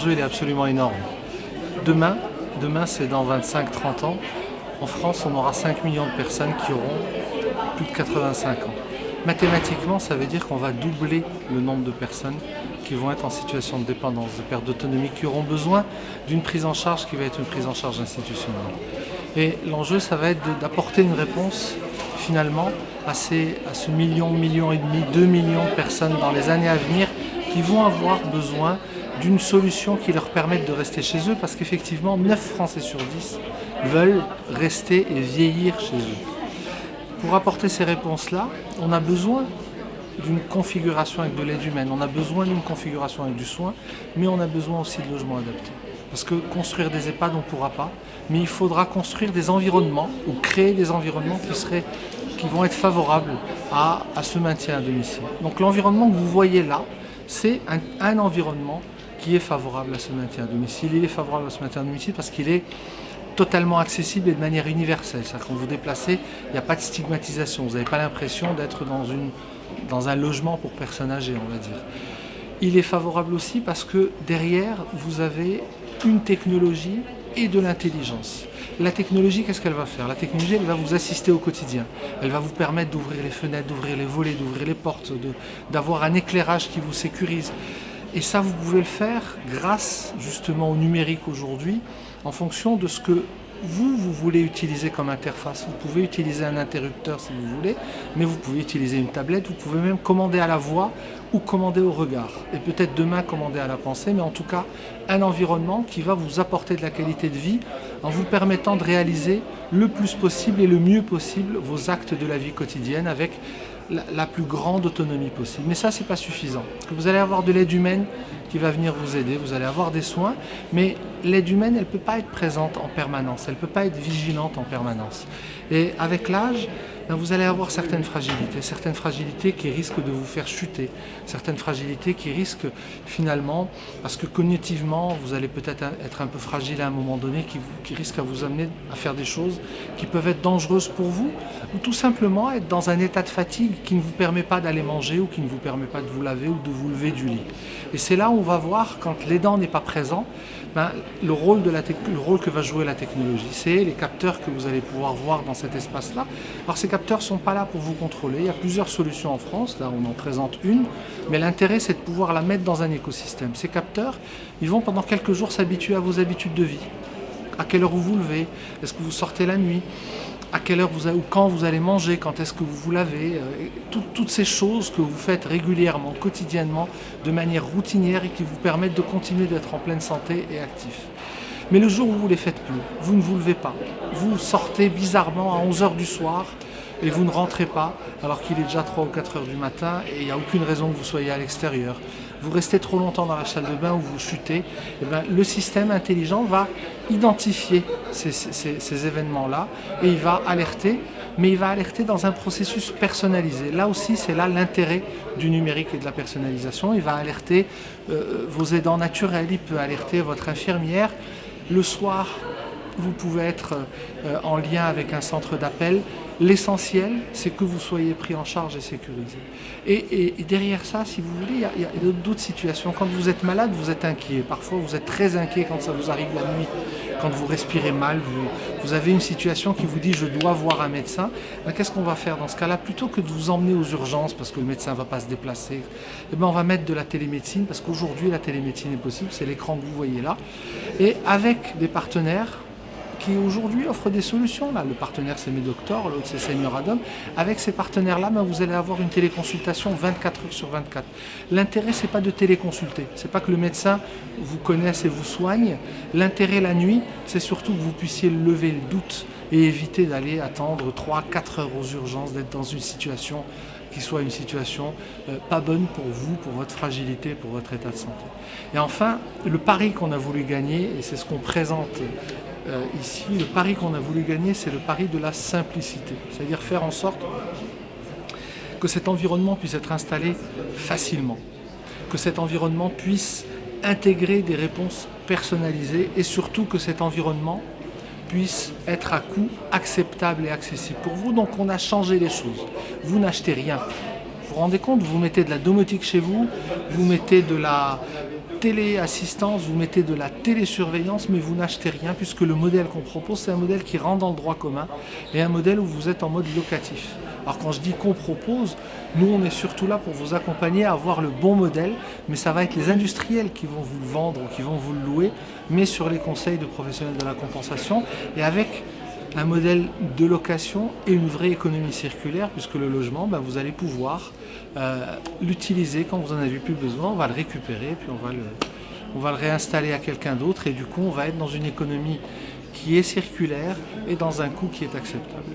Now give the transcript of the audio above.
l'enjeu il est absolument énorme. Demain c'est dans 25-30 ans, en France on aura 5 millions de personnes qui auront plus de 85 ans. Mathématiquement, ça veut dire qu'on va doubler le nombre de personnes qui vont être en situation de dépendance, de perte d'autonomie, qui auront besoin d'une prise en charge qui va être une prise en charge institutionnelle. Et l'enjeu, ça va être d'apporter une réponse finalement à ce million et demi, 2 millions de personnes dans les années à venir qui vont avoir besoin d'une solution qui leur permette de rester chez eux parce qu'effectivement 9 Français sur 10 veulent rester et vieillir chez eux. Pour apporter ces réponses-là, on a besoin d'une configuration avec de l'aide humaine, on a besoin d'une configuration avec du soin, mais on a besoin aussi de logements adaptés. Parce que construire des EHPAD, on ne pourra pas, mais il faudra construire des environnements ou créer des environnements qui vont être favorables à ce maintien à domicile. Donc l'environnement que vous voyez là, c'est un environnement qui est favorable à ce maintien à domicile. Il est favorable à ce maintien à domicile parce qu'il est totalement accessible et de manière universelle. C'est-à-dire quand vous vous déplacez, il n'y a pas de stigmatisation. Vous n'avez pas l'impression d'être dans un logement pour personnes âgées, on va dire. Il est favorable aussi parce que derrière, vous avez une technologie et de l'intelligence. La technologie, qu'est-ce qu'elle va faire? La technologie, elle va vous assister au quotidien. Elle va vous permettre d'ouvrir les fenêtres, d'ouvrir les volets, d'ouvrir les portes, d'avoir un éclairage qui vous sécurise. Et ça, vous pouvez le faire grâce justement au numérique aujourd'hui, en fonction de ce que vous voulez utiliser comme interface. Vous pouvez utiliser un interrupteur si vous voulez, mais vous pouvez utiliser une tablette, vous pouvez même commander à la voix ou commander au regard. Et peut-être demain commander à la pensée, mais en tout cas, un environnement qui va vous apporter de la qualité de vie en vous permettant de réaliser le plus possible et le mieux possible vos actes de la vie quotidienne avec la plus grande autonomie possible. Mais ça, c'est pas suffisant. Parce que vous allez avoir de l'aide humaine qui va venir vous aider, vous allez avoir des soins, mais l'aide humaine, elle ne peut pas être présente en permanence, elle ne peut pas être vigilante en permanence. Et avec l'âge, vous allez avoir certaines fragilités qui risquent de vous faire chuter, certaines fragilités qui risquent finalement, parce que cognitivement, vous allez peut-être être un peu fragile à un moment donné, qui risquent à vous amener à faire des choses qui peuvent être dangereuses pour vous, ou tout simplement être dans un état de fatigue qui ne vous permet pas d'aller manger, ou qui ne vous permet pas de vous laver, ou de vous lever du lit. Et c'est là où on va voir, quand l'aidant n'est pas présent, le rôle que va jouer la technologie. C'est les capteurs que vous allez pouvoir voir dans cet espace-là. Alors ces capteurs ne sont pas là pour vous contrôler. Il y a plusieurs solutions en France, là on en présente une, mais l'intérêt c'est de pouvoir la mettre dans un écosystème. Ces capteurs, ils vont pendant quelques jours s'habituer à vos habitudes de vie. À quelle heure vous vous levez? Est-ce que vous sortez la nuit? À quelle heure ou quand vous allez manger, quand est-ce que vous vous lavez, toutes ces choses que vous faites régulièrement, quotidiennement, de manière routinière et qui vous permettent de continuer d'être en pleine santé et actif. Mais le jour où vous ne les faites plus, vous ne vous levez pas. Vous sortez bizarrement à 11h du soir et vous ne rentrez pas alors qu'il est déjà 3 ou 4 heures du matin et il n'y a aucune raison que vous soyez à l'extérieur. Vous restez trop longtemps dans la salle de bain ou vous chutez, le système intelligent va identifier ces événements-là et il va alerter, mais il va alerter dans un processus personnalisé. Là aussi, c'est là l'intérêt du numérique et de la personnalisation. Il va alerter vos aidants naturels, il peut alerter votre infirmière. Le soir, vous pouvez être en lien avec un centre d'appel. L'essentiel, c'est que vous soyez pris en charge et sécurisé. Et derrière ça, si vous voulez, il y a d'autres situations. Quand vous êtes malade, vous êtes inquiet. Parfois, vous êtes très inquiet quand ça vous arrive la nuit. Quand vous respirez mal, vous avez une situation qui vous dit « je dois voir un médecin ». Qu'est-ce qu'on va faire dans ce cas-là? Plutôt que de vous emmener aux urgences parce que le médecin ne va pas se déplacer, on va mettre de la télémédecine parce qu'aujourd'hui, la télémédecine est possible. C'est l'écran que vous voyez là. Et avec des partenaires qui aujourd'hui offrent des solutions. Là, le partenaire c'est Medoctor, l'autre c'est Senior Adam. Avec ces partenaires-là, vous allez avoir une téléconsultation 24 heures sur 24. L'intérêt, c'est pas de téléconsulter. C'est pas que le médecin vous connaisse et vous soigne. L'intérêt la nuit, c'est surtout que vous puissiez lever le doute et éviter d'aller attendre 3-4 heures aux urgences, d'être dans une situation qui soit une situation pas bonne pour vous, pour votre fragilité, pour votre état de santé. Et enfin, le pari qu'on a voulu gagner, et c'est ce qu'on présente ici, le pari qu'on a voulu gagner, c'est le pari de la simplicité. C'est-à-dire faire en sorte que cet environnement puisse être installé facilement, que cet environnement puisse intégrer des réponses personnalisées et surtout que cet environnement puisse être à coût acceptable et accessible pour vous. Donc on a changé les choses. Vous n'achetez rien. Vous vous rendez compte, vous mettez de la domotique chez vous, vous mettez téléassistance, vous mettez de la télésurveillance, mais vous n'achetez rien puisque le modèle qu'on propose, c'est un modèle qui rentre dans le droit commun et un modèle où vous êtes en mode locatif. Alors quand je dis qu'on propose, nous on est surtout là pour vous accompagner à avoir le bon modèle, mais ça va être les industriels qui vont vous le vendre ou qui vont vous le louer, mais sur les conseils de professionnels de la compensation et avec un modèle de location et une vraie économie circulaire, puisque le logement, vous allez pouvoir l'utiliser quand vous n'en avez plus besoin, on va le récupérer, puis on va le réinstaller à quelqu'un d'autre, et du coup on va être dans une économie qui est circulaire et dans un coût qui est acceptable.